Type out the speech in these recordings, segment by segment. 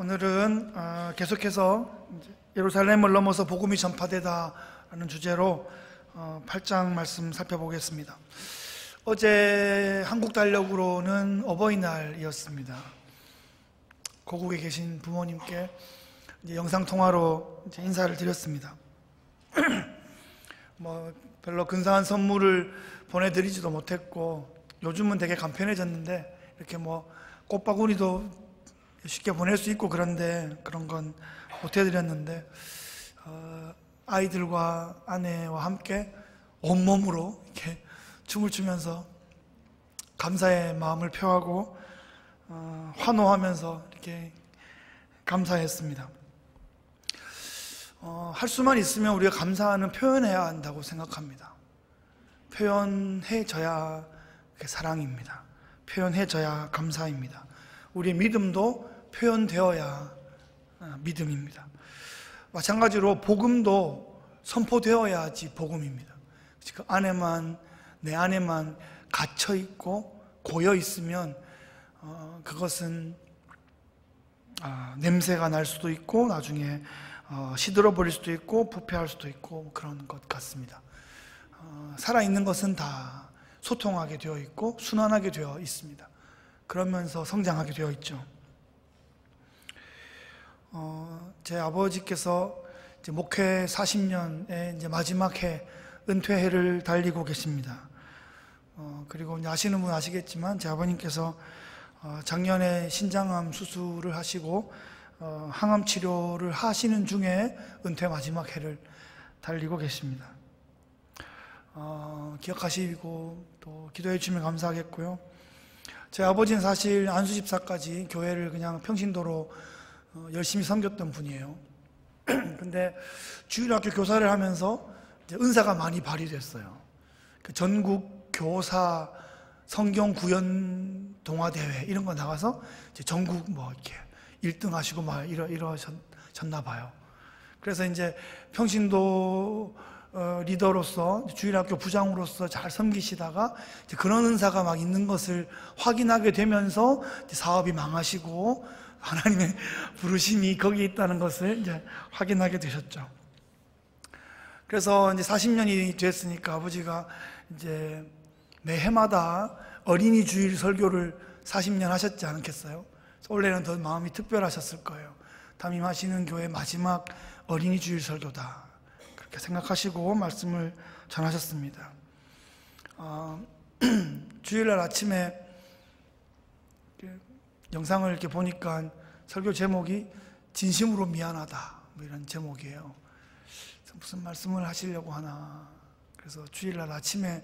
오늘은 계속해서 예루살렘을 넘어서 복음이 전파되다라는 주제로 8장 말씀 살펴보겠습니다. 어제 한국 달력으로는 어버이날이었습니다. 고국에 계신 부모님께 영상 통화로 인사를 드렸습니다. 별로 근사한 선물을 보내드리지도 못했고, 요즘은 되게 간편해졌는데 이렇게 꽃바구니도 쉽게 보낼 수 있고 그런데 그런 건 못 해드렸는데, 아이들과 아내와 함께 온몸으로 이렇게 춤을 추면서 감사의 마음을 표하고 환호하면서 이렇게 감사했습니다. 할 수만 있으면 우리가 감사는 표현해야 한다고 생각합니다. 표현해져야 사랑입니다. 표현해져야 감사입니다. 우리의 믿음도 표현되어야 믿음입니다. 마찬가지로 복음도 선포되어야지 복음입니다. 그 안에만, 내 안에만 갇혀 있고 고여 있으면 그것은 냄새가 날 수도 있고 나중에 시들어 버릴 수도 있고 부패할 수도 있고 그런 것 같습니다. 살아있는 것은 다 소통하게 되어 있고 순환하게 되어 있습니다. 그러면서 성장하게 되어 있죠. 제 아버지께서 이제 목회 40년의 이제 마지막 해, 은퇴해를 달리고 계십니다. 그리고 이제 아시는 분 아시겠지만 제 아버님께서 작년에 신장암 수술을 하시고 항암 치료를 하시는 중에 은퇴 마지막 해를 달리고 계십니다. 기억하시고 또 기도해 주시면 감사하겠고요. 제 아버지는 사실 안수집사까지 교회를 그냥 평신도로 열심히 섬겼던 분이에요. 근데 주일학교 교사를 하면서 이제 은사가 많이 발휘됐어요. 전국 교사 성경 구연 동아대회 이런 거 나가서 이제 전국 이렇게 1등 하시고 이러셨나 봐요. 그래서 이제 평신도 리더로서, 주일학교 부장으로서 잘 섬기시다가 그런 은사가 막 있는 것을 확인하게 되면서 사업이 망하시고 하나님의 부르심이 거기에 있다는 것을 이제 확인하게 되셨죠. 그래서 이제 40년이 됐으니까 아버지가 이제 매 해마다 어린이 주일 설교를 40년 하셨지 않겠어요? 올해는 더 마음이 특별하셨을 거예요. 담임하시는 교회 마지막 어린이 주일 설교다, 그렇게 생각하시고 말씀을 전하셨습니다. 주일날 아침에 영상을 이렇게 보니까 설교 제목이 진심으로 미안하다 이런 제목이에요. 무슨 말씀을 하시려고 하나. 그래서 주일날 아침에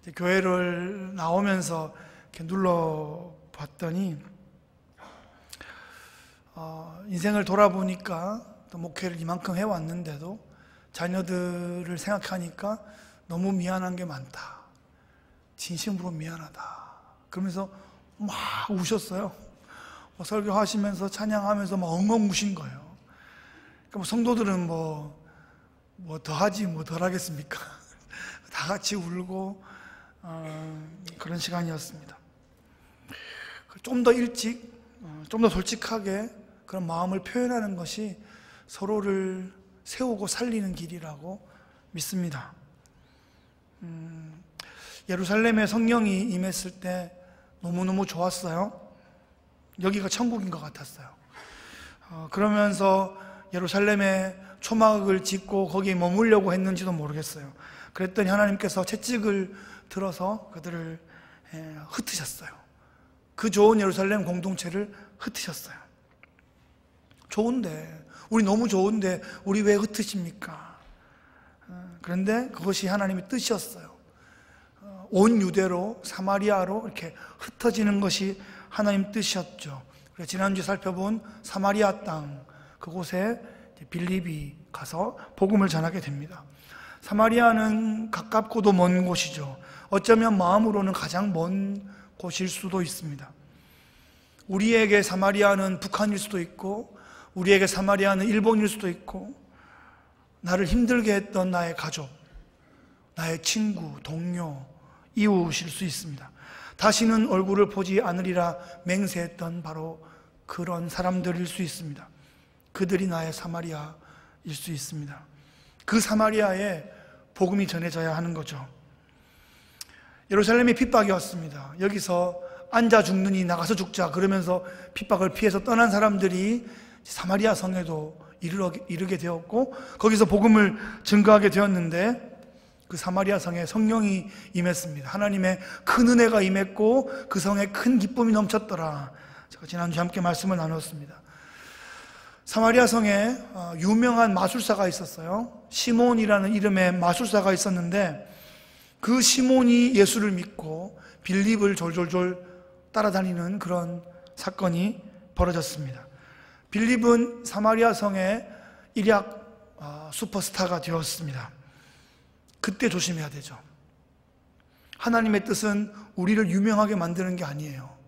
이제 교회를 나오면서 이렇게 눌러봤더니 인생을 돌아보니까 또 목회를 이만큼 해왔는데도 자녀들을 생각하니까 너무 미안한 게 많다. 진심으로 미안하다. 그러면서 막 우셨어요. 설교하시면서 찬양하면서 막 엉엉 우신 거예요. 그러니까 성도들은 뭐 더하지 뭐 덜하겠습니까? 다 같이 울고 그런 시간이었습니다. 좀 더 일찍, 좀 더 솔직하게 그런 마음을 표현하는 것이 서로를 세우고 살리는 길이라고 믿습니다. 예루살렘에 성령이 임했을 때 너무너무 좋았어요. 여기가 천국인 것 같았어요. 그러면서 예루살렘에 초막을 짓고 거기에 머물려고 했는지도 모르겠어요. 그랬더니 하나님께서 채찍을 들어서 그들을 흩으셨어요. 그 좋은 예루살렘 공동체를 흩으셨어요. 좋은데, 우리 너무 좋은데 우리 왜 흩으십니까? 그런데 그것이 하나님의 뜻이었어요. 온 유대로 사마리아로 이렇게 흩어지는 것이 하나님 뜻이었죠. 그래서 지난주에 살펴본 사마리아 땅, 그곳에 빌립이 가서 복음을 전하게 됩니다. 사마리아는 가깝고도 먼 곳이죠. 어쩌면 마음으로는 가장 먼 곳일 수도 있습니다. 우리에게 사마리아는 북한일 수도 있고, 우리에게 사마리아는 일본일 수도 있고, 나를 힘들게 했던 나의 가족, 나의 친구, 동료, 이웃일 수 있습니다. 다시는 얼굴을 보지 않으리라 맹세했던 바로 그런 사람들일 수 있습니다. 그들이 나의 사마리아일 수 있습니다. 그 사마리아에 복음이 전해져야 하는 거죠. 예루살렘이 핍박이 왔습니다. 여기서 앉아 죽느니 나가서 죽자 그러면서 핍박을 피해서 떠난 사람들이 사마리아 성에도 이르게 되었고, 거기서 복음을 증거하게 되었는데, 그 사마리아 성에 성령이 임했습니다. 하나님의 큰 은혜가 임했고 그 성에 큰 기쁨이 넘쳤더라. 제가 지난주에 함께 말씀을 나눴습니다. 사마리아 성에 유명한 마술사가 있었어요. 시몬이라는 이름의 마술사가 있었는데, 그 시몬이 예수를 믿고 빌립을 졸졸졸 따라다니는 그런 사건이 벌어졌습니다. 빌립은 사마리아 성의 일약 슈퍼스타가 되었습니다. 그때 조심해야 되죠. 하나님의 뜻은 우리를 유명하게 만드는 게 아니에요.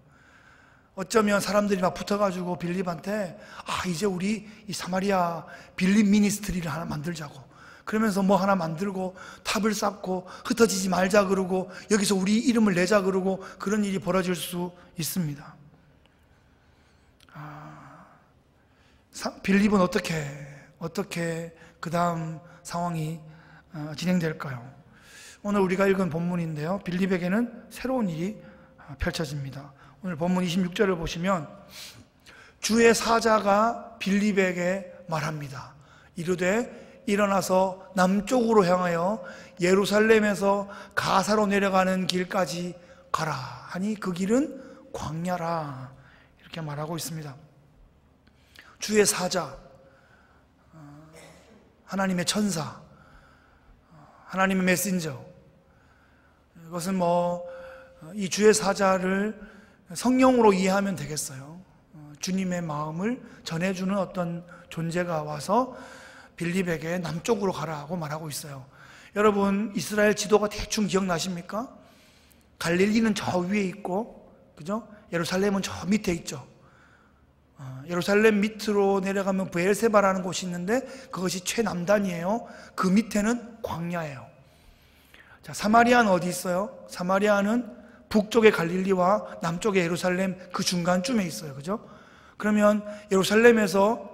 어쩌면 사람들이 막 붙어가지고 빌립한테 이제 우리 이 사마리아 빌립 미니스트리를 하나 만들자고, 그러면서 뭐 하나 만들고 탑을 쌓고 흩어지지 말자 그러고 여기서 우리 이름을 내자 그러고, 그런 일이 벌어질 수 있습니다. 빌립은 어떻게 그 다음 상황이 진행될까요? 오늘 우리가 읽은 본문인데요, 빌립에게는 새로운 일이 펼쳐집니다. 오늘 본문 26절을 보시면 주의 사자가 빌립에게 말합니다. 이르되 일어나서 남쪽으로 향하여 예루살렘에서 가사로 내려가는 길까지 가라 하니 그 길은 광야라, 이렇게 말하고 있습니다. 주의 사자, 하나님의 천사, 하나님의 메신저, 이것은 이 주의 사자를 성령으로 이해하면 되겠어요. 주님의 마음을 전해주는 어떤 존재가 와서 빌립에게 남쪽으로 가라고 말하고 있어요. 여러분, 이스라엘 지도가 대충 기억나십니까? 갈릴리는 저 위에 있고, 그죠? 예루살렘은 저 밑에 있죠. 예루살렘 밑으로 내려가면 브엘세바라는 곳이 있는데 그것이 최남단이에요. 그 밑에는 광야예요. 자, 사마리아는 어디 있어요? 사마리아는 북쪽의 갈릴리와 남쪽의 예루살렘 그 중간쯤에 있어요. 그죠? 그러면 예루살렘에서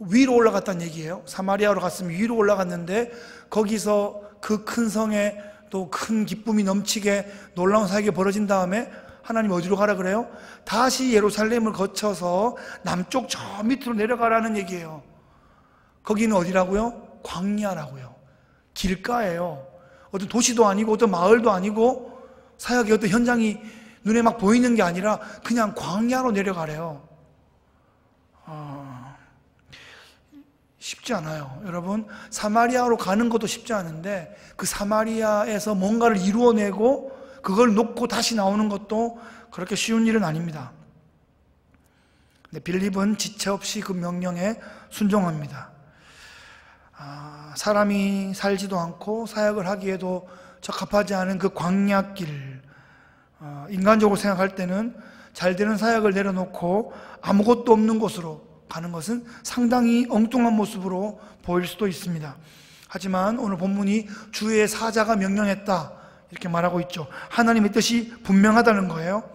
위로 올라갔다는 얘기예요. 사마리아로 갔으면 위로 올라갔는데, 거기서 그 큰 성에 또 큰 기쁨이 넘치게 놀라운 사역이 벌어진 다음에 하나님 어디로 가라 그래요? 다시 예루살렘을 거쳐서 남쪽 저 밑으로 내려가라는 얘기예요. 거기는 어디라고요? 광야라고요. 길가예요. 어떤 도시도 아니고 어떤 마을도 아니고 사역의 어떤 현장이 눈에 막 보이는 게 아니라 그냥 광야로 내려가래요. 쉽지 않아요. 여러분, 사마리아로 가는 것도 쉽지 않은데 그 사마리아에서 뭔가를 이루어내고 그걸 놓고 다시 나오는 것도 그렇게 쉬운 일은 아닙니다. 근데 빌립은 지체 없이 그 명령에 순종합니다. 사람이 살지도 않고 사역을 하기에도 적합하지 않은 그 광야길, 인간적으로 생각할 때는 잘 되는 사역을 내려놓고 아무것도 없는 곳으로 가는 것은 상당히 엉뚱한 모습으로 보일 수도 있습니다. 하지만 오늘 본문이 주의 사자가 명령했다 이렇게 말하고 있죠. 하나님의 뜻이 분명하다는 거예요.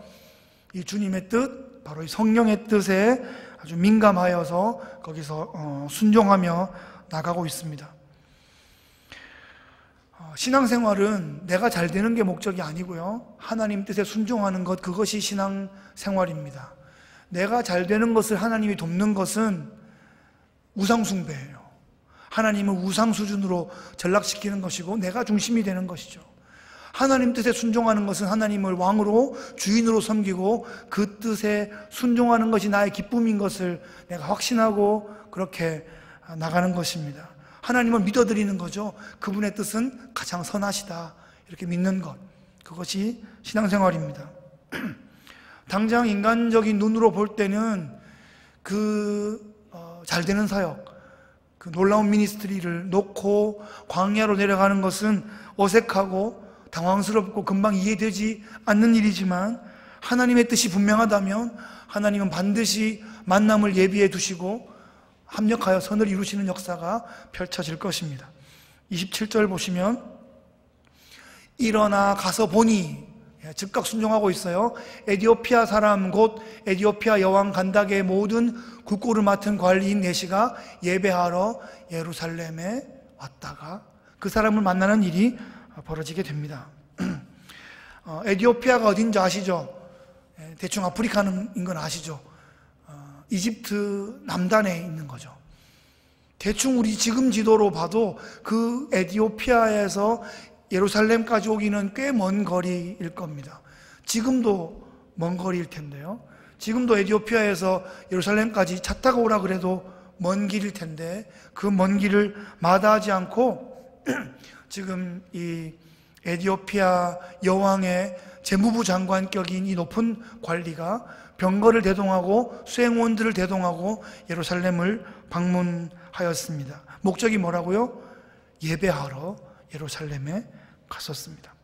이 주님의 뜻, 바로 이 성령의 뜻에 아주 민감하여서 거기서 순종하며 나가고 있습니다. 신앙생활은 내가 잘 되는 게 목적이 아니고요, 하나님 뜻에 순종하는 것, 그것이 신앙생활입니다. 내가 잘 되는 것을 하나님이 돕는 것은 우상숭배예요. 하나님을 우상 수준으로 전락시키는 것이고 내가 중심이 되는 것이죠. 하나님 뜻에 순종하는 것은 하나님을 왕으로 주인으로 섬기고 그 뜻에 순종하는 것이 나의 기쁨인 것을 내가 확신하고 그렇게 나가는 것입니다. 하나님을 믿어드리는 거죠. 그분의 뜻은 가장 선하시다 이렇게 믿는 것, 그것이 신앙생활입니다. 당장 인간적인 눈으로 볼 때는 잘 되는 사역, 그 놀라운 미니스트리를 놓고 광야로 내려가는 것은 어색하고 당황스럽고 금방 이해되지 않는 일이지만, 하나님의 뜻이 분명하다면 하나님은 반드시 만남을 예비해 두시고 합력하여 선을 이루시는 역사가 펼쳐질 것입니다. 27절 보시면 일어나 가서 보니, 즉각 순종하고 있어요. 에디오피아 사람 곧 에디오피아 여왕 간닥의 모든 국고를 맡은 관리인 내시가 예배하러 예루살렘에 왔다가 그 사람을 만나는 일이 벌어지게 됩니다. 에디오피아가 어딘지 아시죠? 대충 아프리카인 건 아시죠? 이집트 남단에 있는 거죠. 대충 우리 지금 지도로 봐도 그 에디오피아에서 예루살렘까지 오기는 꽤 먼 거리일 겁니다. 지금도 먼 거리일 텐데요. 지금도 에디오피아에서 예루살렘까지 차 타고 오라 그래도 먼 길일 텐데 그 먼 길을 마다하지 않고 지금 이 에디오피아 여왕의 재무부 장관격인 이 높은 관리가 병거를 대동하고 수행원들을 대동하고 예루살렘을 방문하였습니다. 목적이 뭐라고요? 예배하러 예루살렘에 갔었습니다.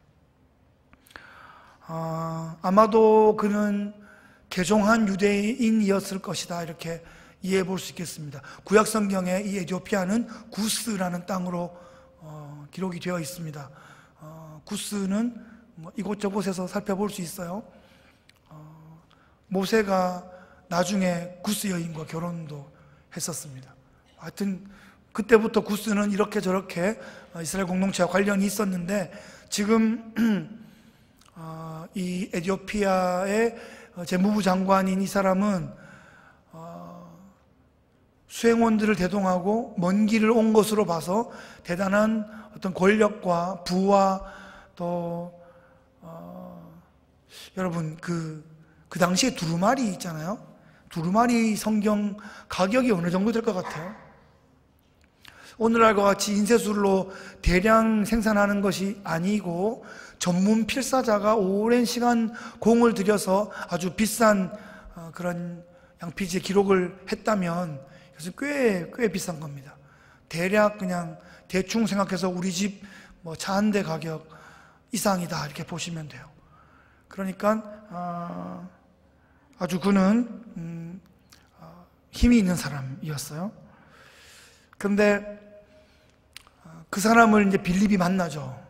아마도 그는 개종한 유대인이었을 것이다 이렇게 이해해 볼 수 있겠습니다. 구약 성경에 이 에디오피아는 구스라는 땅으로 기록이 되어 있습니다. 구스는 이곳저곳에서 살펴볼 수 있어요. 모세가 나중에 구스 여인과 결혼도 했었습니다. 하여튼 그때부터 구스는 이렇게 저렇게 이스라엘 공동체와 관련이 있었는데 지금 이 에디오피아의 재무부 장관인 이 사람은 수행원들을 대동하고 먼 길을 온 것으로 봐서 대단한 어떤 권력과 부와 또 여러분 그 당시에 두루마리 있잖아요. 두루마리 성경 가격이 어느 정도 될 것 같아요? 오늘날과 같이 인쇄술로 대량 생산하는 것이 아니고 전문 필사자가 오랜 시간 공을 들여서 아주 비싼 그런 양피지에 기록을 했다면 그래서 꽤 비싼 겁니다. 대략 그냥 대충 생각해서 우리 집 차 한 대 가격 이상이다 이렇게 보시면 돼요. 그러니까 아주 그는 힘이 있는 사람이었어요. 그런데 그 사람을 이제 빌립이 만나죠.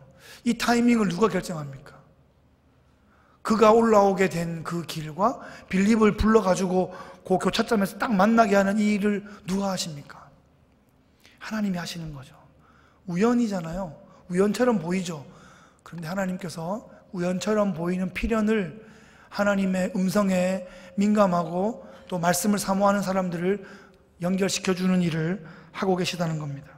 이 타이밍을 누가 결정합니까? 그가 올라오게 된 그 길과 빌립을 불러가지고 그 교차점에서 딱 만나게 하는 이 일을 누가 하십니까? 하나님이 하시는 거죠. 우연이잖아요. 우연처럼 보이죠. 그런데 하나님께서 우연처럼 보이는 필연을 하나님의 음성에 민감하고 또 말씀을 사모하는 사람들을 연결시켜주는 일을 하고 계시다는 겁니다.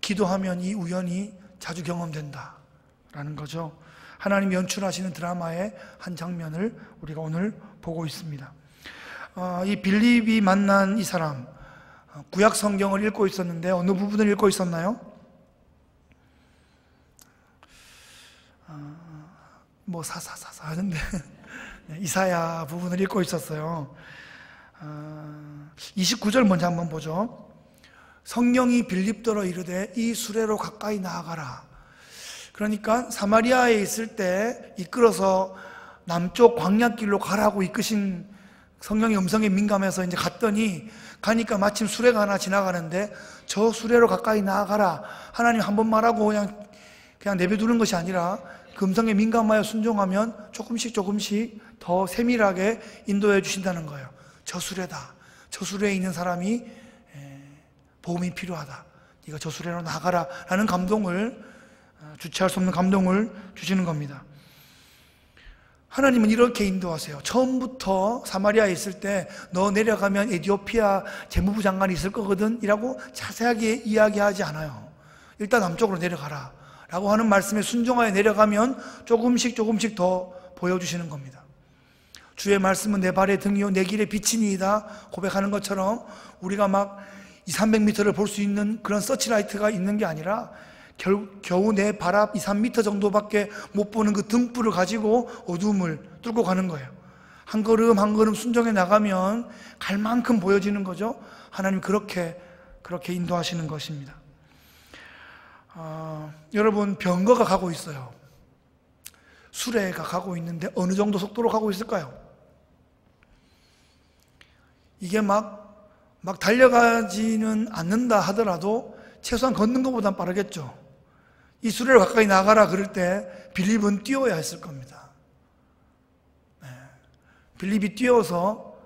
기도하면 이 우연이 자주 경험된다라는 거죠. 하나님이 연출하시는 드라마의 한 장면을 우리가 오늘 보고 있습니다. 이 빌립이 만난 이 사람, 구약 성경을 읽고 있었는데 어느 부분을 읽고 있었나요? 사사사사 하는데 이사야 부분을 읽고 있었어요. 29절 먼저 한번 보죠. 성령이 빌립더러 이르되 이 수레로 가까이 나아가라. 그러니까 사마리아에 있을 때 이끌어서 남쪽 광야길로 가라고 이끄신 성령의 음성에 민감해서 이제 갔더니 가니까 마침 수레가 하나 지나가는데 저 수레로 가까이 나아가라. 하나님 한 번 말하고 그냥 내버두는 것이 아니라 그 음성에 민감하여 순종하면 조금씩 더 세밀하게 인도해 주신다는 거예요. 저 수레다. 저 수레에 있는 사람이 보험이 필요하다. 네가 저 수레로 나가라 라는 감동을, 주체할 수 없는 감동을 주시는 겁니다. 하나님은 이렇게 인도하세요. 처음부터 사마리아에 있을 때 너 내려가면 에디오피아 재무부 장관이 있을 거거든 이라고 자세하게 이야기하지 않아요. 일단 남쪽으로 내려가라 라고 하는 말씀에 순종하여 내려가면 조금씩 더 보여주시는 겁니다. 주의 말씀은 내 발의 등이요 내 길의 빛이니이다 고백하는 것처럼 우리가 막 200~300m를 볼 수 있는 그런 서치라이트가 있는 게 아니라 겨우 내 발 앞 2~3m 정도밖에 못 보는 그 등불을 가지고 어둠을 뚫고 가는 거예요. 한 걸음 한 걸음 순종해 나가면 갈 만큼 보여지는 거죠. 하나님 그렇게 인도하시는 것입니다. 여러분 병거가 가고 있어요. 수레가 가고 있는데 어느 정도 속도로 가고 있을까요? 이게 막 달려가지는 않는다 하더라도 최소한 걷는 것보단 빠르겠죠. 이 수레를 가까이 나가라 그럴 때 빌립은 뛰어야 했을 겁니다. 빌립이 뛰어서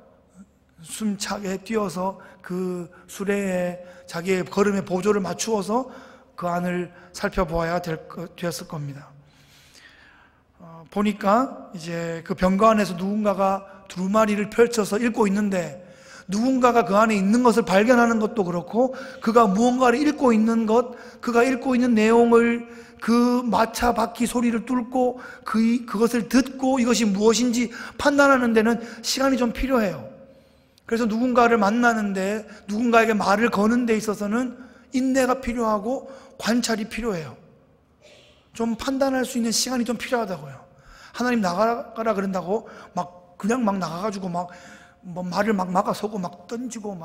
숨차게 뛰어서 그 수레에 자기의 걸음의 보조를 맞추어서 그 안을 살펴보아야 되었을 겁니다. 보니까 이제 그 병거 안에서 누군가가 두루마리를 펼쳐서 읽고 있는데, 누군가가 그 안에 있는 것을 발견하는 것도 그렇고, 그가 무언가를 읽고 있는 것, 그가 읽고 있는 내용을 그 마차 바퀴 소리를 뚫고 그것을 듣고 이것이 무엇인지 판단하는 데는 시간이 좀 필요해요. 그래서 누군가를 만나는데, 누군가에게 말을 거는 데 있어서는 인내가 필요하고 관찰이 필요해요. 좀 판단할 수 있는 시간이 좀 필요하다고요. 하나님 나가라 그런다고 그냥 나가가지고 말을 막아서고 던지고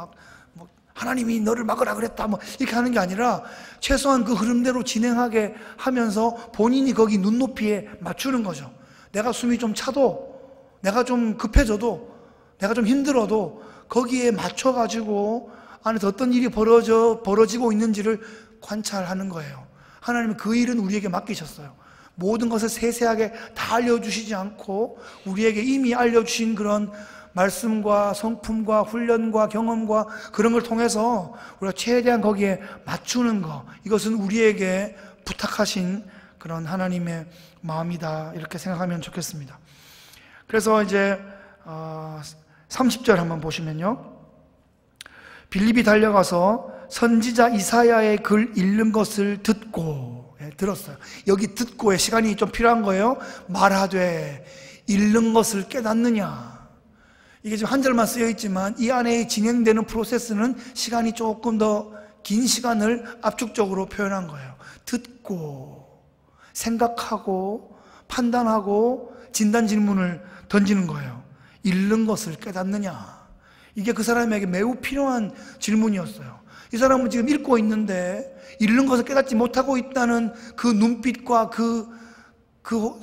하나님이 너를 막으라 그랬다 이렇게 하는 게 아니라, 최소한 그 흐름대로 진행하게 하면서 본인이 거기 눈높이에 맞추는 거죠. 내가 숨이 좀 차도, 내가 좀 급해져도, 내가 좀 힘들어도 거기에 맞춰가지고 안에서 어떤 일이 벌어지고 있는지를 관찰하는 거예요. 하나님은 그 일은 우리에게 맡기셨어요. 모든 것을 세세하게 다 알려주시지 않고 우리에게 이미 알려주신 그런 말씀과 성품과 훈련과 경험과 그런 걸 통해서 우리가 최대한 거기에 맞추는 거, 이것은 우리에게 부탁하신 그런 하나님의 마음이다, 이렇게 생각하면 좋겠습니다. 그래서 이제 30절 한번 보시면요, 빌립이 달려가서 선지자 이사야의 글 읽는 것을 듣고, 들었어요. 여기 듣고의 시간이 좀 필요한 거예요. 말하되 읽는 것을 깨닫느냐. 이게 지금 한 절만 쓰여 있지만 이 안에 진행되는 프로세스는 시간이 조금 더 긴 시간을 압축적으로 표현한 거예요. 듣고 생각하고 판단하고 진단 질문을 던지는 거예요. 읽는 것을 깨닫느냐. 이게 그 사람에게 매우 필요한 질문이었어요. 이 사람은 지금 읽고 있는데 읽는 것을 깨닫지 못하고 있다는 그 눈빛과 그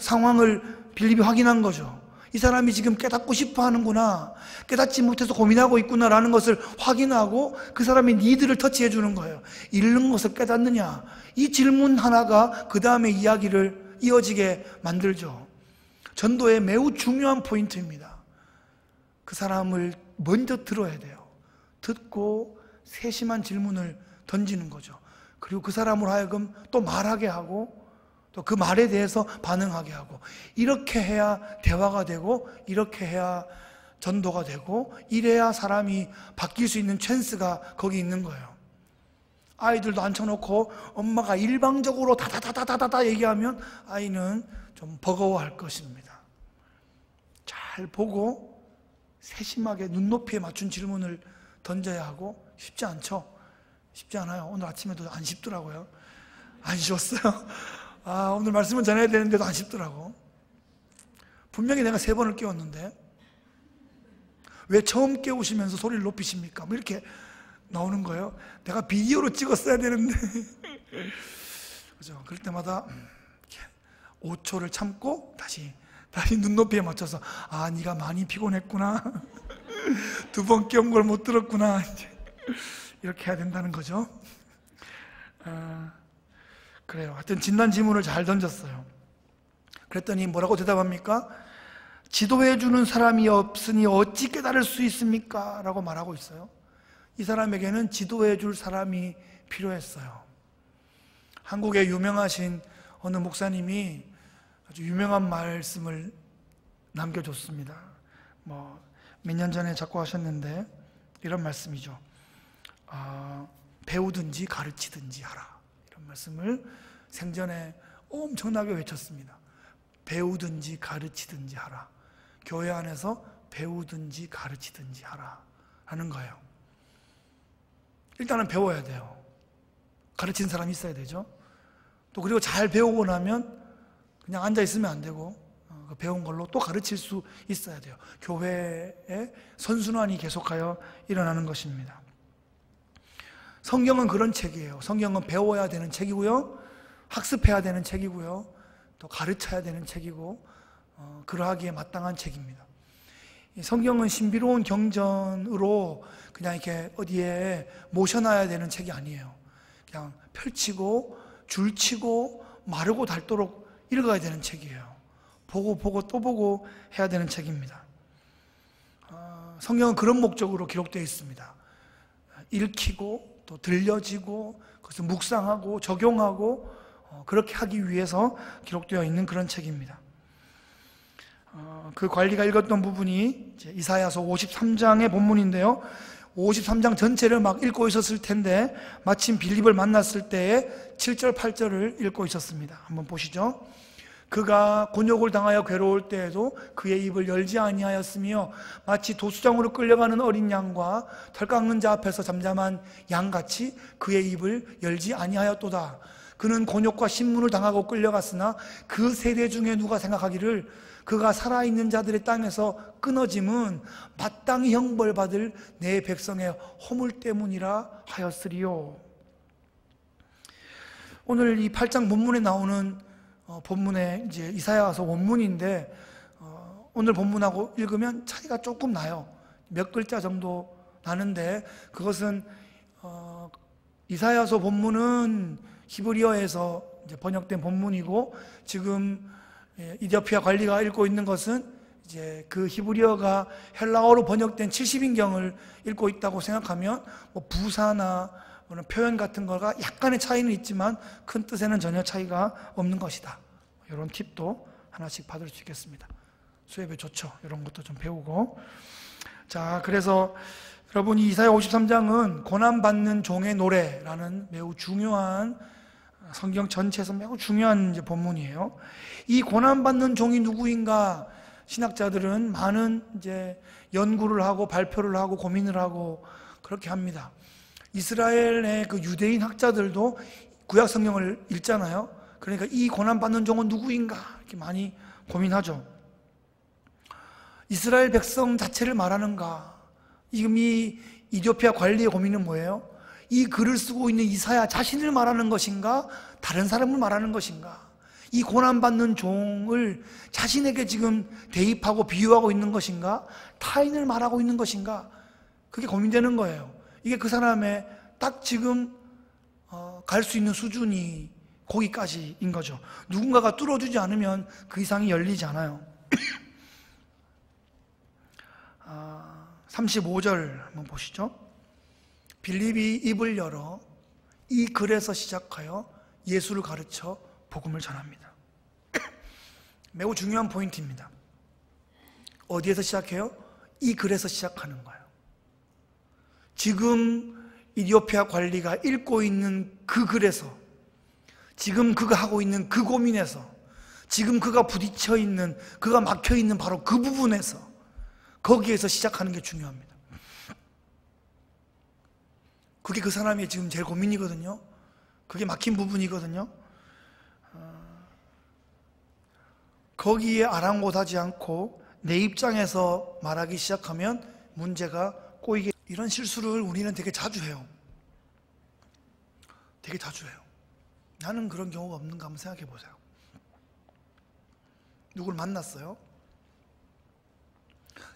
상황을 빌립이 확인한 거죠. 이 사람이 지금 깨닫고 싶어 하는구나, 깨닫지 못해서 고민하고 있구나라는 것을 확인하고 그 사람의 니드를 터치해 주는 거예요. 읽는 것을 깨닫느냐. 이 질문 하나가 그 다음에 이야기를 이어지게 만들죠. 전도의 매우 중요한 포인트입니다. 그 사람을 먼저 들어야 돼요. 듣고 세심한 질문을 던지는 거죠. 그리고 그 사람으로 하여금 또 말하게 하고 또 그 말에 대해서 반응하게 하고, 이렇게 해야 대화가 되고 이렇게 해야 전도가 되고 이래야 사람이 바뀔 수 있는 찬스가 거기 있는 거예요. 아이들도 앉혀놓고 엄마가 일방적으로 다다다다다다 얘기하면 아이는 좀 버거워할 것입니다. 잘 보고 세심하게 눈높이에 맞춘 질문을 던져야 하고, 쉽지 않죠? 쉽지 않아요. 오늘 아침에도 안 쉽더라고요. 안 쉬웠어요. 오늘 말씀을 전해야 되는데도 안 쉽더라고. 분명히 내가 3번을 깨웠는데 왜 처음 깨우시면서 소리를 높이십니까? 이렇게 나오는 거예요. 내가 비디오로 찍었어야 되는데 그죠? 그럴 때마다 5초를 참고 다시 눈높이에 맞춰서, 네가 많이 피곤했구나. 2번 깨운 걸 못 들었구나. 이렇게 해야 된다는 거죠. 그래요. 하여튼 진단 질문을 잘 던졌어요. 그랬더니 뭐라고 대답합니까? 지도해 주는 사람이 없으니 어찌 깨달을 수 있습니까? 라고 말하고 있어요. 이 사람에게는 지도해 줄 사람이 필요했어요. 한국에 유명하신 어느 목사님이 아주 유명한 말씀을 남겨줬습니다. 몇 년 전에 작고하셨는데 이런 말씀이죠. 배우든지 가르치든지 하라. 이런 말씀을 생전에 엄청나게 외쳤습니다. 배우든지 가르치든지 하라. 교회 안에서 배우든지 가르치든지 하라 하는 거예요. 일단은 배워야 돼요. 가르치는 사람이 있어야 되죠. 또 그리고 잘 배우고 나면 그냥 앉아 있으면 안 되고 배운 걸로 또 가르칠 수 있어야 돼요. 교회의 선순환이 계속하여 일어나는 것입니다. 성경은 그런 책이에요. 성경은 배워야 되는 책이고요, 학습해야 되는 책이고요, 또 가르쳐야 되는 책이고, 그러하기에 마땅한 책입니다. 성경은 신비로운 경전으로 그냥 이렇게 어디에 모셔놔야 되는 책이 아니에요. 그냥 펼치고 줄치고 마르고 닳도록 읽어야 되는 책이에요. 보고 보고 또 보고 해야 되는 책입니다. 성경은 그런 목적으로 기록되어 있습니다. 읽히고 또 들려지고 그것을 묵상하고 적용하고 그렇게 하기 위해서 기록되어 있는 그런 책입니다. 그 관리가 읽었던 부분이 이제 이사야서 53장의 본문인데요. 53장 전체를 막 읽고 있었을 텐데 마침 빌립을 만났을 때에 7절 8절을 읽고 있었습니다. 한번 보시죠. 그가 곤욕을 당하여 괴로울 때에도 그의 입을 열지 아니하였으며 마치 도수장으로 끌려가는 어린 양과 털 깎는 자 앞에서 잠잠한 양같이 그의 입을 열지 아니하였도다. 그는 곤욕과 신문을 당하고 끌려갔으나 그 세대 중에 누가 생각하기를 그가 살아있는 자들의 땅에서 끊어짐은 마땅히 형벌받을 내 백성의 허물 때문이라 하였으리요. 오늘 이 8장 본문에 나오는 본문의 이제 이사야서 원문인데 오늘 본문하고 읽으면 차이가 조금 나요. 몇 글자 정도 나는데 그것은 이사야서 본문은 히브리어에서 이제 번역된 본문이고 지금 이디오피아 관리가 읽고 있는 것은 이제 그 히브리어가 헬라어로 번역된 70인경을 읽고 있다고 생각하면 뭐 부사나 표현 같은 거가 약간의 차이는 있지만 큰 뜻에는 전혀 차이가 없는 것이다. 이런 팁도 하나씩 받을 수 있겠습니다. 수업에 좋죠. 이런 것도 좀 배우고. 자, 그래서 여러분이 이사야 53장은 고난받는 종의 노래라는 매우 중요한 성경 전체에서 매우 중요한 이제 본문이에요. 이 고난받는 종이 누구인가? 신학자들은 많은 이제 연구를 하고 발표를 하고 고민을 하고 그렇게 합니다. 이스라엘의 그 유대인 학자들도 구약 성경을 읽잖아요. 그러니까 이 고난받는 종은 누구인가? 이렇게 많이 고민하죠. 이스라엘 백성 자체를 말하는가? 지금 이 이디오피아 관리의 고민은 뭐예요? 이 글을 쓰고 있는 이사야 자신을 말하는 것인가? 다른 사람을 말하는 것인가? 이 고난받는 종을 자신에게 지금 대입하고 비유하고 있는 것인가? 타인을 말하고 있는 것인가? 그게 고민되는 거예요. 이게 그 사람의 딱 지금 갈 수 있는 수준이 거기까지인 거죠. 누군가가 뚫어주지 않으면 그 이상이 열리지 않아요. 35절 한번 보시죠. 빌립이 입을 열어 이 글에서 시작하여 예수를 가르쳐 복음을 전합니다. 매우 중요한 포인트입니다. 어디에서 시작해요? 이 글에서 시작하는 거예요. 지금 이디오피아 관리가 읽고 있는 그 글에서, 지금 그가 하고 있는 그 고민에서, 지금 그가 부딪혀 있는, 그가 막혀 있는 바로 그 부분에서, 거기에서 시작하는 게 중요합니다. 그게 그 사람이 지금 제일 고민이거든요. 그게 막힌 부분이거든요. 거기에 아랑곳하지 않고 내 입장에서 말하기 시작하면 문제가 꼬이게, 이런 실수를 우리는 되게 자주 해요. 되게 자주 해요. 나는 그런 경우가 없는가 한번 생각해 보세요. 누구를 만났어요?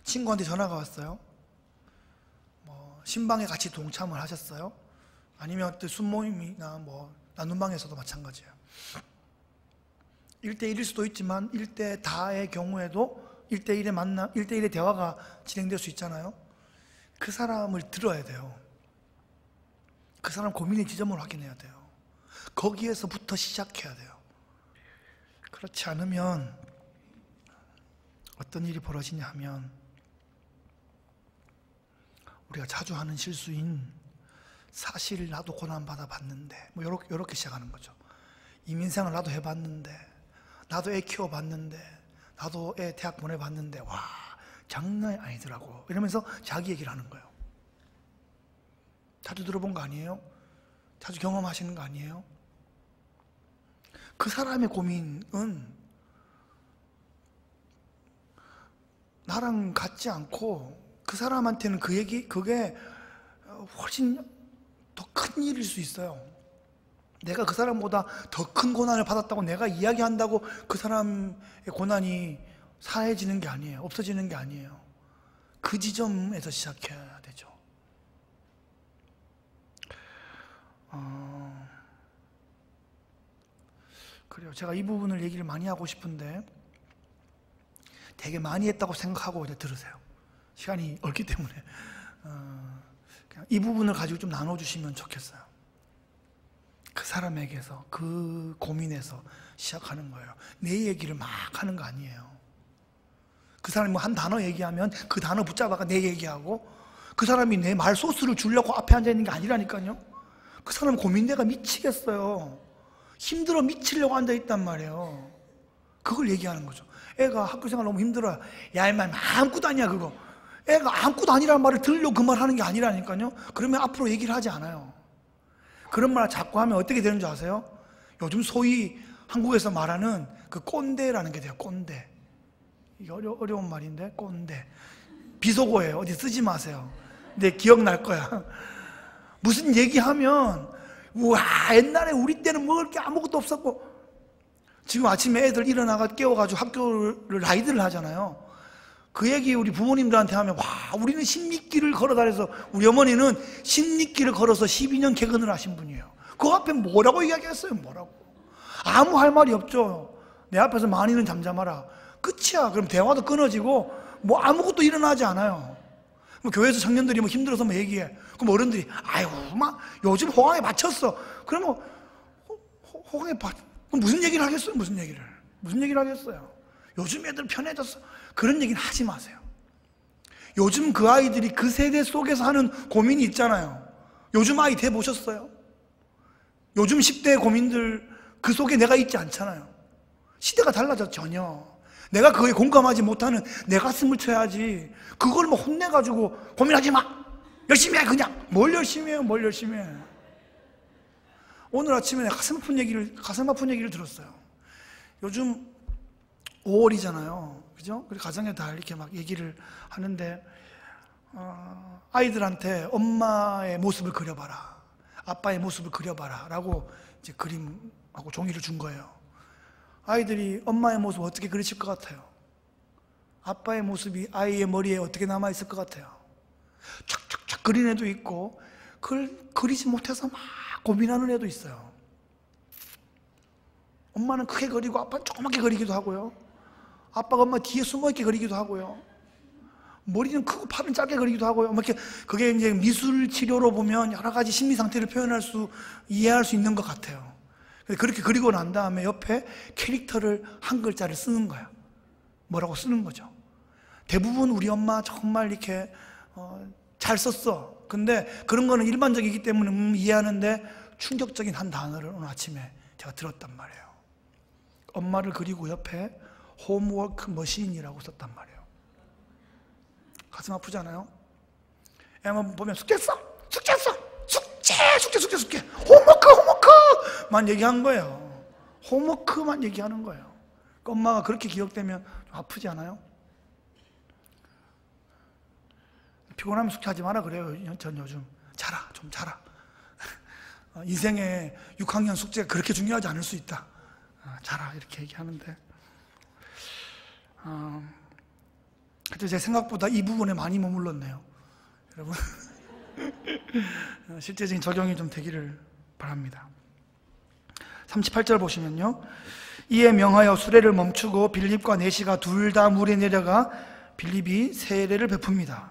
친구한테 전화가 왔어요. 신방에 같이 동참을 하셨어요? 아니면 또 순모임이나 나눔방에서도 마찬가지예요. 1대1일 수도 있지만 1대 다의 경우에도 1대1의 만남, 1대1의 대화가 진행될 수 있잖아요. 그 사람을 들어야 돼요. 그 사람 고민의 지점을 확인해야 돼요. 거기에서부터 시작해야 돼요. 그렇지 않으면 어떤 일이 벌어지냐 하면 우리가 자주 하는 실수인 사실 나도 고난받아 봤는데 요렇게 시작하는 거죠. 이민생을 나도 해봤는데, 나도 애 키워봤는데, 나도 애 대학 보내봤는데 와 장난이 아니더라고 이러면서 자기 얘기를 하는 거예요. 자주 들어본 거 아니에요? 자주 경험하시는 거 아니에요? 그 사람의 고민은 나랑 같지 않고 그 사람한테는 그 얘기, 그게 훨씬 더 큰 일일 수 있어요. 내가 그 사람보다 더 큰 고난을 받았다고 내가 이야기한다고 그 사람의 고난이 사해지는 게 아니에요. 없어지는 게 아니에요. 그 지점에서 시작해야 되죠. 그래요. 제가 이 부분을 얘기를 많이 하고 싶은데 되게 많이 했다고 생각하고 이제 들으세요. 시간이 없기 때문에 그냥 이 부분을 가지고 좀 나눠주시면 좋겠어요. 그 사람에게서, 그 고민에서 시작하는 거예요. 내 얘기를 막 하는 거 아니에요. 그 사람이 뭐 한 단어 얘기하면 그 단어 붙잡아가 내 얘기하고, 그 사람이 내 말 소스를 주려고 앞에 앉아있는 게 아니라니까요. 그 사람 고민대가 미치겠어요. 힘들어 미치려고 앉아있단 말이에요. 그걸 얘기하는 거죠. 애가 학교생활 너무 힘들어요. 야, 임마 아무것도 아니야 그거. 애가 아무것도 아니라는 말을 들으려고 그 말 하는 게 아니라니까요. 그러면 앞으로 얘기를 하지 않아요. 그런 말 자꾸 하면 어떻게 되는 줄 아세요? 요즘 소위 한국에서 말하는 그 꼰대라는 게 돼요. 꼰대. 이게 어려운 말인데, 꼰대. 비속어예요. 어디 쓰지 마세요. 근데 기억날 거야. 무슨 얘기하면, 우와, 옛날에 우리 때는 먹을 게 아무것도 없었고, 지금 아침에 애들 일어나가 깨워가지고 학교를 라이드를 하잖아요. 그 얘기 우리 부모님들한테 하면, 와, 우리는 십리길을 걸어 다녀서, 우리 어머니는 십리길을 걸어서 12년 개근을 하신 분이에요. 그 앞에 뭐라고 이야기했어요? 뭐라고? 아무 할 말이 없죠. 내 앞에서 많이는 잠잠하라. 끝이야. 그럼 대화도 끊어지고 뭐 아무것도 일어나지 않아요. 뭐 교회에서 청년들이 뭐 힘들어서 뭐 얘기해. 그럼 어른들이 아이고 막 요즘 호강에 맞췄어. 그러면 호강에 그럼 무슨 얘기를 하겠어요? 무슨 얘기를 하겠어요? 요즘 애들 편해졌어. 그런 얘기는 하지 마세요. 요즘 그 아이들이 그 세대 속에서 하는 고민이 있잖아요. 요즘 아이 대보셨어요? 요즘 10대의 고민들 그 속에 내가 있지 않잖아요. 시대가 달라졌죠. 전혀. 내가 그거에 공감하지 못하는 내 가슴을 쳐야지. 그걸 뭐 혼내가지고 고민하지 마. 열심히 해 그냥. 뭘 열심히 해요? 뭘 열심히 해. 오늘 아침에 내가 가슴 아픈 얘기를 들었어요. 요즘 5월이잖아요. 그죠? 그리고 가정에 다 이렇게 막 얘기를 하는데 아이들한테 엄마의 모습을 그려봐라. 아빠의 모습을 그려봐라. 라고 이제 그림하고 종이를 준 거예요. 아이들이 엄마의 모습 어떻게 그리실 것 같아요? 아빠의 모습이 아이의 머리에 어떻게 남아있을 것 같아요? 촥촥촥 그린 애도 있고 그걸 그리지 못해서 막 고민하는 애도 있어요. 엄마는 크게 그리고 아빠는 조그맣게 그리기도 하고요. 아빠가 엄마 뒤에 숨어있게 그리기도 하고요. 머리는 크고 팔은 짧게 그리기도 하고요. 뭐 이렇게 그게 이제 미술 치료로 보면 여러 가지 심리 상태를 이해할 수 있는 것 같아요. 그렇게 그리고 난 다음에 옆에 캐릭터를 한 글자를 쓰는 거야. 뭐라고 쓰는 거죠. 대부분 우리 엄마 정말 이렇게 잘 썼어. 근데 그런 거는 일반적이기 때문에 이해하는데 충격적인 한 단어를 오늘 아침에 제가 들었단 말이에요. 엄마를 그리고 옆에 홈워크 머신이라고 썼단 말이에요. 가슴 아프잖아요. 애만 보면 숙제 써! 숙제! 홈워크만 얘기한 거예요. 홈워크만 얘기하는 거예요. 엄마가 그렇게 기억되면 좀 아프지 않아요? 피곤하면 숙제하지 마라 그래요. 전 요즘 좀 자라. 인생의 6학년 숙제가 그렇게 중요하지 않을 수 있다. 자라 이렇게 얘기하는데 하여튼 제 생각보다 이 부분에 많이 머물렀네요. 여러분 실제적인 적용이 좀 되기를 바랍니다. 38절 보시면요. 이에 명하여 수레를 멈추고 빌립과 내시가 둘 다 물에 내려가 빌립이 세례를 베풉니다.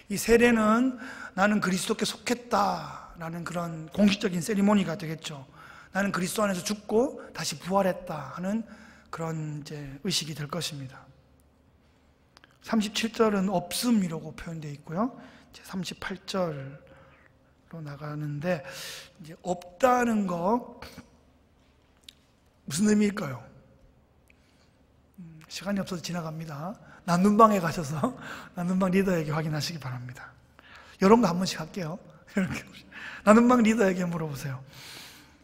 이 세례는 나는 그리스도께 속했다라는 그런 공식적인 세리머니가 되겠죠. 나는 그리스도 안에서 죽고 다시 부활했다 하는 그런 이제 의식이 될 것입니다. 37절은 없음이라고 표현되어 있고요. 이제 38절로 나가는데 이제 없다는 거 무슨 의미일까요? 시간이 없어서 지나갑니다. 나눔방에 가셔서 나눔방 리더에게 확인하시기 바랍니다. 이런 거 한 번씩 할게요. 나눔방 리더에게 물어보세요.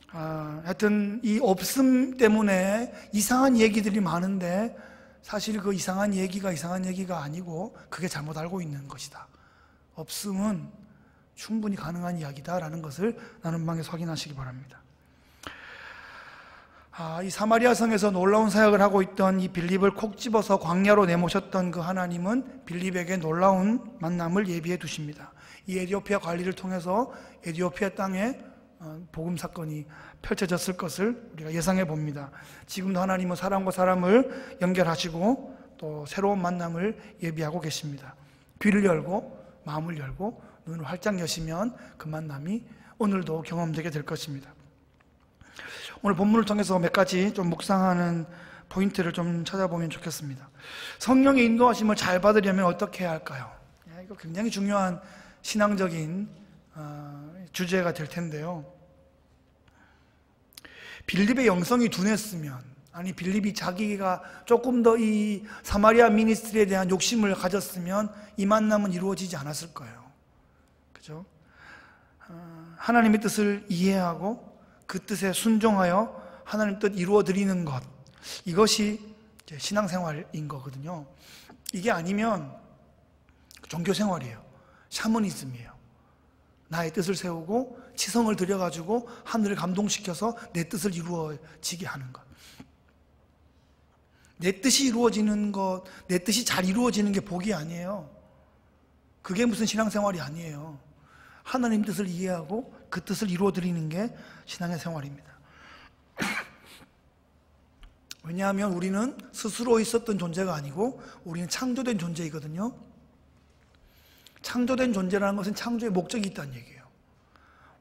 하여튼 이 없음 때문에 이상한 얘기들이 많은데 사실 그 이상한 얘기가 아니고 그게 잘못 알고 있는 것이다. 없음은 충분히 가능한 이야기다라는 것을 나눔방에서 확인하시기 바랍니다. 이 사마리아 성에서 놀라운 사역을 하고 있던 이 빌립을 콕 집어서 광야로 내모셨던 그 하나님은 빌립에게 놀라운 만남을 예비해 두십니다. 이 에티오피아 관리를 통해서 에티오피아 땅에 복음 사건이 펼쳐졌을 것을 우리가 예상해 봅니다. 지금도 하나님은 사람과 사람을 연결하시고 또 새로운 만남을 예비하고 계십니다. 귀를 열고 마음을 열고 눈을 활짝 여시면 그 만남이 오늘도 경험되게 될 것입니다. 오늘 본문을 통해서 몇 가지 좀 묵상하는 포인트를 좀 찾아보면 좋겠습니다. 성령의 인도하심을 잘 받으려면 어떻게 해야 할까요? 이거 굉장히 중요한 신앙적인 주제가 될 텐데요. 빌립의 영성이 둔했으면, 아니 빌립이 자기가 조금 더 이 사마리아 미니스트리에 대한 욕심을 가졌으면 이 만남은 이루어지지 않았을 거예요. 그죠? 하나님의 뜻을 이해하고 그 뜻에 순종하여 하나님 뜻 이루어 드리는 것, 이것이 이제 신앙생활인 거거든요. 이게 아니면 종교생활이에요. 샤머니즘이에요. 나의 뜻을 세우고 치성을 들여가지고 하늘을 감동시켜서 내 뜻을 이루어지게 하는 것. 내 뜻이 이루어지는 것, 내 뜻이 잘 이루어지는 게 복이 아니에요. 그게 무슨 신앙생활이 아니에요. 하나님 뜻을 이해하고 그 뜻을 이루어드리는 게 신앙의 생활입니다. 왜냐하면 우리는 스스로 있었던 존재가 아니고 우리는 창조된 존재이거든요. 창조된 존재라는 것은 창조의 목적이 있다는 얘기예요.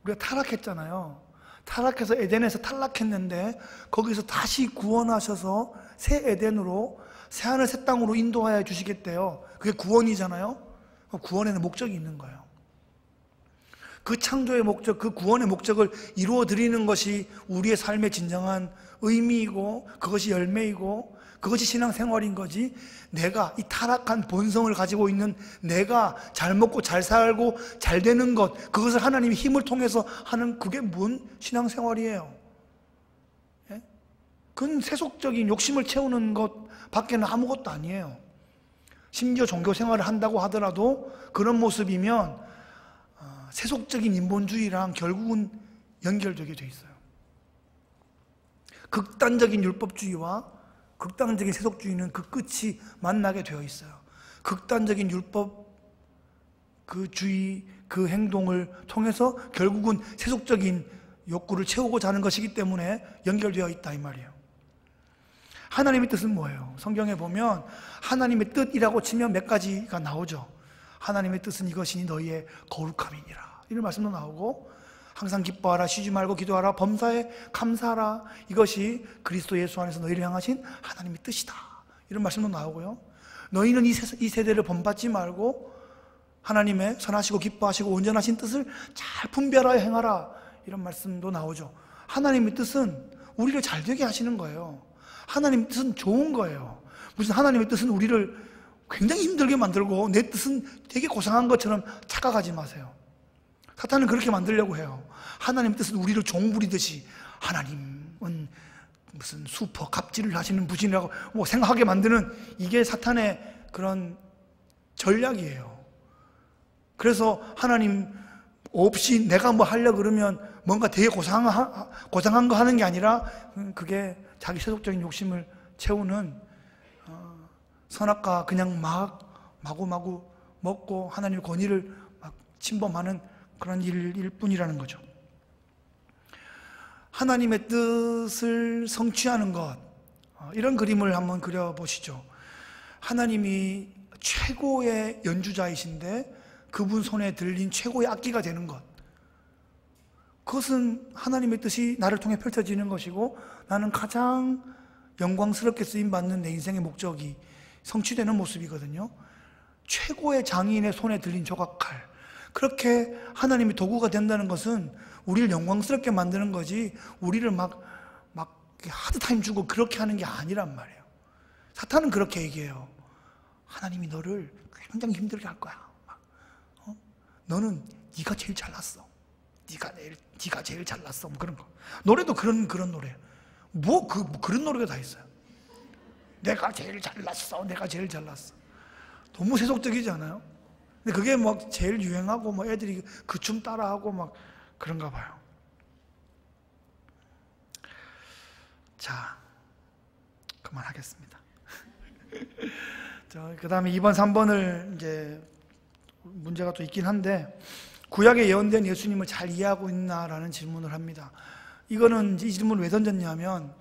우리가 타락했잖아요. 타락해서 에덴에서 탈락했는데 거기서 다시 구원하셔서 새 에덴으로, 새 하늘 새 땅으로 인도하여 주시겠대요. 그게 구원이잖아요. 구원에는 목적이 있는 거예요. 그 창조의 목적, 그 구원의 목적을 이루어 드리는 것이 우리의 삶의 진정한 의미이고 그것이 열매이고 그것이 신앙생활인 거지, 내가 이 타락한 본성을 가지고 있는 내가 잘 먹고 잘 살고 잘 되는 것, 그것을 하나님의 힘을 통해서 하는, 그게 뭔 신앙생활이에요? 예? 그건 세속적인 욕심을 채우는 것 밖에는 아무것도 아니에요. 심지어 종교생활을 한다고 하더라도 그런 모습이면 세속적인 인본주의랑 결국은 연결되게 돼 있어요. 극단적인 율법주의와 극단적인 세속주의는 그 끝이 만나게 되어 있어요. 극단적인 율법, 그 주의, 그 행동을 통해서 결국은 세속적인 욕구를 채우고자 하는 것이기 때문에 연결되어 있다 이 말이에요. 하나님의 뜻은 뭐예요? 성경에 보면 하나님의 뜻이라고 치면 몇 가지가 나오죠. 하나님의 뜻은 이것이니 너희의 거룩함이니라, 이런 말씀도 나오고, 항상 기뻐하라, 쉬지 말고 기도하라, 범사에 감사하라, 이것이 그리스도 예수 안에서 너희를 향하신 하나님의 뜻이다, 이런 말씀도 나오고요. 너희는 이 세대를 본받지 말고 하나님의 선하시고 기뻐하시고 온전하신 뜻을 잘 분별하여 행하라, 이런 말씀도 나오죠. 하나님의 뜻은 우리를 잘 되게 하시는 거예요. 하나님의 뜻은 좋은 거예요. 무슨 하나님의 뜻은 우리를 굉장히 힘들게 만들고 내 뜻은 되게 고상한 것처럼 착각하지 마세요. 사탄은 그렇게 만들려고 해요. 하나님의 뜻은 우리를 종부리듯이, 하나님은 무슨 슈퍼 갑질을 하시는 분이라고 뭐 생각하게 만드는, 이게 사탄의 그런 전략이에요. 그래서 하나님 없이 내가 뭐 하려고 그러면 뭔가 되게 고상한 거 하는 게 아니라 그게 자기 세속적인 욕심을 채우는 선악과 그냥 마구마구 먹고 하나님의 권위를 막 침범하는 그런 일일 뿐이라는 거죠. 하나님의 뜻을 성취하는 것, 이런 그림을 한번 그려보시죠. 하나님이 최고의 연주자이신데 그분 손에 들린 최고의 악기가 되는 것, 그것은 하나님의 뜻이 나를 통해 펼쳐지는 것이고 나는 가장 영광스럽게 쓰임받는 내 인생의 목적이 성취되는 모습이거든요. 최고의 장인의 손에 들린 조각칼, 그렇게 하나님이 도구가 된다는 것은 우리를 영광스럽게 만드는 거지, 우리를 막 하드타임 주고 그렇게 하는 게 아니란 말이에요. 사탄은 그렇게 얘기해요. 하나님이 너를 굉장히 힘들게 할 거야. 너는 네가 제일 잘났어. 네가 제일 잘났어. 뭐 그런 거. 노래도 그런 노래. 그런 노래가 다 있어요. 내가 제일 잘났어. 내가 제일 잘났어. 너무 세속적이지 않아요? 근데 그게 막 제일 유행하고 뭐 애들이 그 춤 따라하고 막 그런가 봐요. 자, 그만하겠습니다. 그 다음에 2번, 3번을 이제 문제가 또 있긴 한데, 구약에 예언된 예수님을 잘 이해하고 있나라는 질문을 합니다. 이거는 이 질문을 왜 던졌냐면,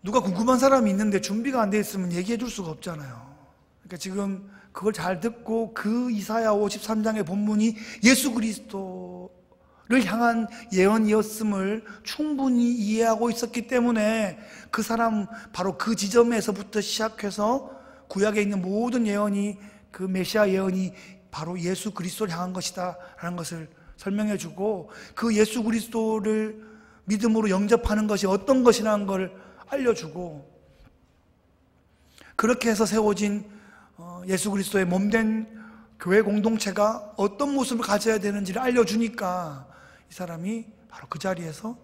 누가 궁금한 사람이 있는데 준비가 안 돼 있으면 얘기해 줄 수가 없잖아요. 그러니까 지금 그걸 잘 듣고 그 이사야 53장의 본문이 예수 그리스도를 향한 예언이었음을 충분히 이해하고 있었기 때문에 그 사람 바로 그 지점에서부터 시작해서 구약에 있는 모든 예언이, 그 메시아 예언이 바로 예수 그리스도를 향한 것이다 라는 것을 설명해 주고, 그 예수 그리스도를 믿음으로 영접하는 것이 어떤 것이라는 걸 알려주고, 그렇게 해서 세워진 예수 그리스도의 몸된 교회 공동체가 어떤 모습을 가져야 되는지를 알려주니까 이 사람이 바로 그 자리에서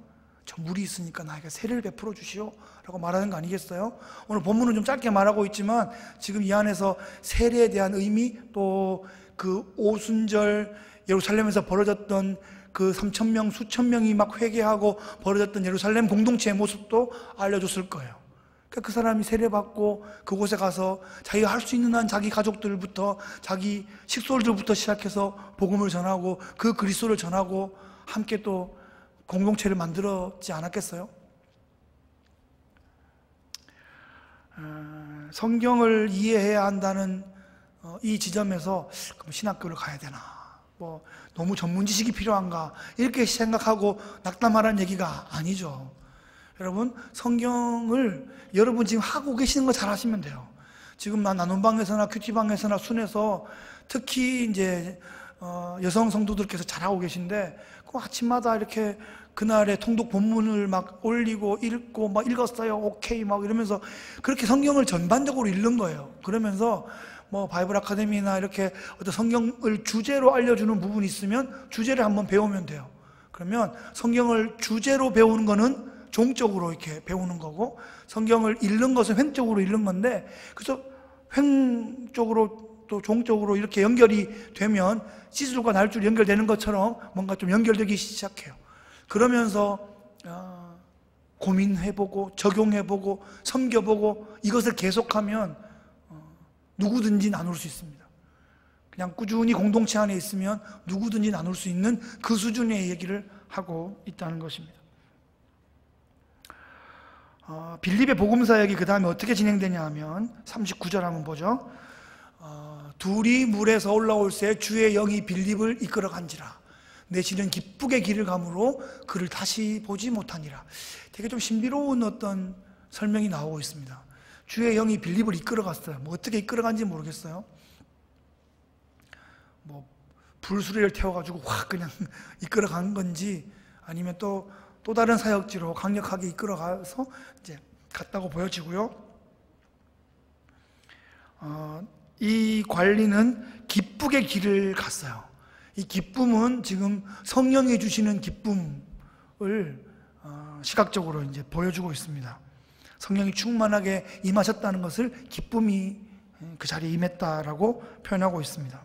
저 물이 있으니까 나에게 세례를 베풀어 주시오 라고 말하는 거 아니겠어요? 오늘 본문은 좀 짧게 말하고 있지만 지금 이 안에서 세례에 대한 의미, 또 그 오순절 예루살렘에서 벌어졌던 그 3,000명, 수천 명이 막 회개하고 벌어졌던 예루살렘 공동체의 모습도 알려줬을 거예요. 그러니까 그 사람이 세례받고 그곳에 가서 자기가 할 수 있는 한 자기 가족들부터, 자기 식솔들부터 시작해서 복음을 전하고 그 그리스도를 전하고 함께 또 공동체를 만들었지 않았겠어요? 성경을 이해해야 한다는 이 지점에서 그럼 신학교를 가야 되나, 뭐 너무 전문 지식이 필요한가, 이렇게 생각하고 낙담하라는 얘기가 아니죠. 여러분, 성경을 여러분 지금 하고 계시는 거 잘 하시면 돼요. 지금 나눔방에서나 큐티방에서나 순에서 특히 이제 여성 성도들께서 잘하고 계신데, 그 아침마다 이렇게 그날의 통독 본문을 막 올리고 읽고 막 읽었어요, 오케이 막 이러면서 그렇게 성경을 전반적으로 읽는 거예요. 그러면서 뭐 바이블 아카데미나 이렇게 어떤 성경을 주제로 알려주는 부분이 있으면 주제를 한번 배우면 돼요. 그러면 성경을 주제로 배우는 거는 종적으로 이렇게 배우는 거고, 성경을 읽는 것은 횡적으로 읽는 건데, 그래서 횡적으로 또 종적으로 이렇게 연결이 되면 찌줄과 날줄 연결되는 것처럼 뭔가 좀 연결되기 시작해요. 그러면서 고민해보고 적용해보고 섬겨보고 이것을 계속하면 누구든지 나눌 수 있습니다. 그냥 꾸준히 공동체 안에 있으면 누구든지 나눌 수 있는 그 수준의 얘기를 하고 있다는 것입니다. 빌립의 복음사역이 그 다음에 어떻게 진행되냐 하면 39절 한번 보죠. 둘이 물에서 올라올 새 주의 영이 빌립을 이끌어 간지라. 내시는 기쁘게 길을 가므로 그를 다시 보지 못하니라. 되게 좀 신비로운 어떤 설명이 나오고 있습니다. 주의 영이 빌립을 이끌어 갔어요. 뭐 어떻게 이끌어 간지 모르겠어요. 뭐 불수레를 태워가지고 확 그냥 이끌어 간 건지, 아니면 또 다른 사역지로 강력하게 이끌어 가서 이제 갔다고 보여지고요. 이 관리는 기쁘게 길을 갔어요. 이 기쁨은 지금 성령이 주시는 기쁨을 시각적으로 이제 보여주고 있습니다. 성령이 충만하게 임하셨다는 것을 기쁨이 그 자리에 임했다라고 표현하고 있습니다.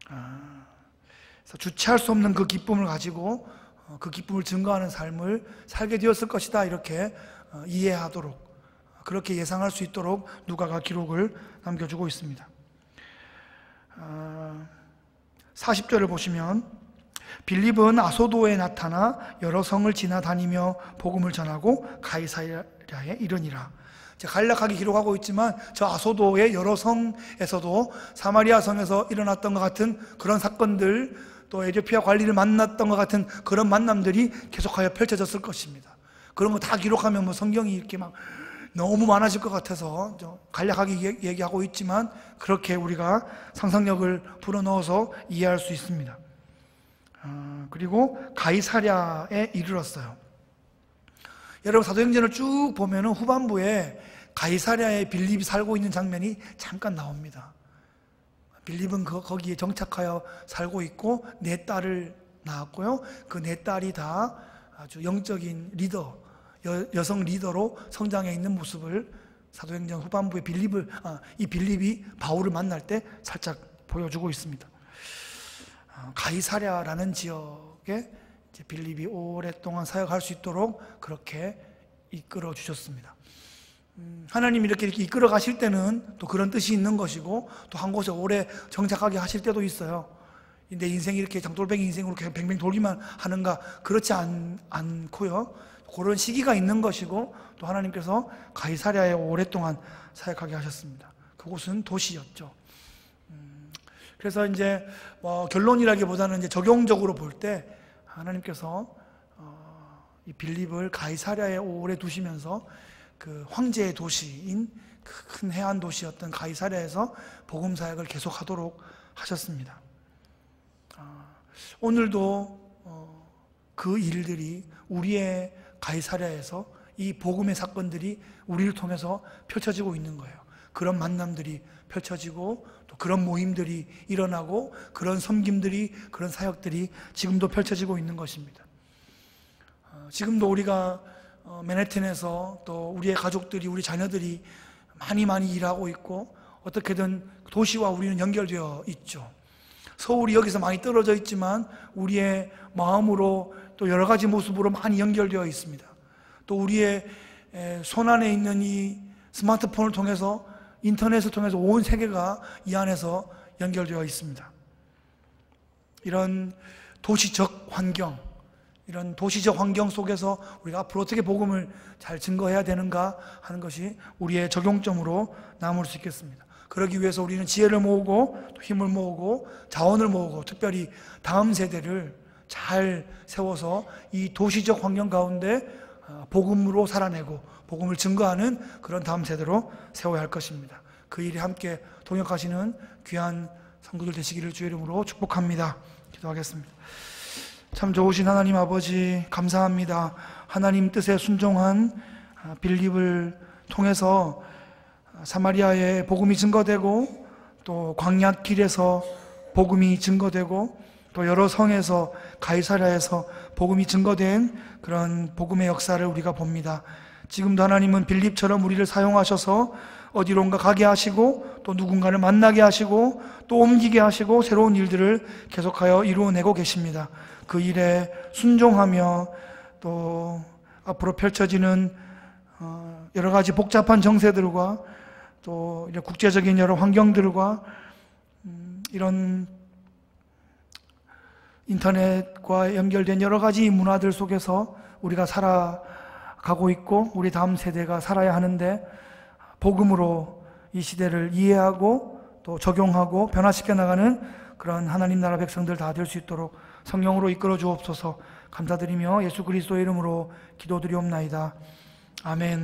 그래서 주체할 수 없는 그 기쁨을 가지고 그 기쁨을 증거하는 삶을 살게 되었을 것이다, 이렇게 이해하도록, 그렇게 예상할 수 있도록 누가가 기록을 남겨주고 있습니다. 40절을 보시면 빌립은 아소도에 나타나 여러 성을 지나다니며 복음을 전하고 가이사랴에 이르니라. 간략하게 기록하고 있지만 저 아소도의 여러 성에서도 사마리아 성에서 일어났던 것 같은 그런 사건들, 또 에티오피아 관리를 만났던 것 같은 그런 만남들이 계속하여 펼쳐졌을 것입니다. 그런 거 다 기록하면 뭐 성경이 이렇게 막 너무 많아질 것 같아서 간략하게 얘기하고 있지만 그렇게 우리가 상상력을 불어넣어서 이해할 수 있습니다. 그리고 가이사랴에 이르렀어요. 여러분, 사도행전을 쭉 보면 후반부에 가이사랴에 빌립이 살고 있는 장면이 잠깐 나옵니다. 빌립은 거기에 정착하여 살고 있고 네 딸을 낳았고요. 그 네 딸이 다 아주 영적인 리더, 여성 리더로 성장해 있는 모습을 사도행전 후반부에 이 빌립이 바울을 만날 때 살짝 보여주고 있습니다. 가이사랴라는 지역에 이제 빌립이 오랫동안 사역할 수 있도록 그렇게 이끌어 주셨습니다. 하나님이 이렇게 이끌어 가실 때는 또 그런 뜻이 있는 것이고, 또 한 곳에 오래 정착하게 하실 때도 있어요. 내 인생이 이렇게 장돌뱅이 인생으로 계속 뱅뱅 돌기만 하는가? 그렇지 않고요. 그런 시기가 있는 것이고, 또 하나님께서 가이사랴에 오랫동안 사역하게 하셨습니다. 그곳은 도시였죠. 그래서 이제 결론이라기보다는 이제 적용적으로 볼 때 하나님께서 이 빌립을 가이사랴에 오래 두시면서 그 황제의 도시인 큰 해안 도시였던 가이사랴에서 복음 사역을 계속하도록 하셨습니다. 오늘도 그 일들이 우리의 가이사랴에서 이 복음의 사건들이 우리를 통해서 펼쳐지고 있는 거예요. 그런 만남들이 펼쳐지고 또 그런 모임들이 일어나고 그런 섬김들이, 그런 사역들이 지금도 펼쳐지고 있는 것입니다. 지금도 우리가 맨해튼에서 또 우리의 가족들이, 우리 자녀들이 많이 일하고 있고 어떻게든 도시와 우리는 연결되어 있죠. 서울이 여기서 많이 떨어져 있지만 우리의 마음으로 또 여러 가지 모습으로 많이 연결되어 있습니다. 또 우리의 손안에 있는 이 스마트폰을 통해서, 인터넷을 통해서 온 세계가 이 안에서 연결되어 있습니다. 이런 도시적 환경, 이런 도시적 환경 속에서 우리가 앞으로 어떻게 복음을 잘 증거해야 되는가 하는 것이 우리의 적용점으로 남을 수 있겠습니다. 그러기 위해서 우리는 지혜를 모으고 또 힘을 모으고 자원을 모으고, 특별히 다음 세대를 잘 세워서 이 도시적 환경 가운데 복음으로 살아내고 복음을 증거하는 그런 다음 세대로 세워야 할 것입니다. 그 일에 함께 동역하시는 귀한 성도들 되시기를 주의 이름으로 축복합니다. 기도하겠습니다. 참 좋으신 하나님 아버지, 감사합니다. 하나님 뜻에 순종한 빌립을 통해서 사마리아에 복음이 증거되고, 또 광야길에서 복음이 증거되고, 또 여러 성에서, 가이사랴에서 복음이 증거된 그런 복음의 역사를 우리가 봅니다. 지금도 하나님은 빌립처럼 우리를 사용하셔서 어디론가 가게 하시고, 또 누군가를 만나게 하시고, 또 옮기게 하시고, 새로운 일들을 계속하여 이루어내고 계십니다. 그 일에 순종하며 또 앞으로 펼쳐지는 여러 가지 복잡한 정세들과 또 국제적인 여러 환경들과 이런 인터넷과 연결된 여러 가지 문화들 속에서 우리가 살아가고 있고 우리 다음 세대가 살아야 하는데, 복음으로 이 시대를 이해하고 또 적용하고 변화시켜 나가는 그런 하나님 나라 백성들 다 될 수 있도록 성령으로 이끌어 주옵소서. 감사드리며 예수 그리스도의 이름으로 기도드리옵나이다. 아멘.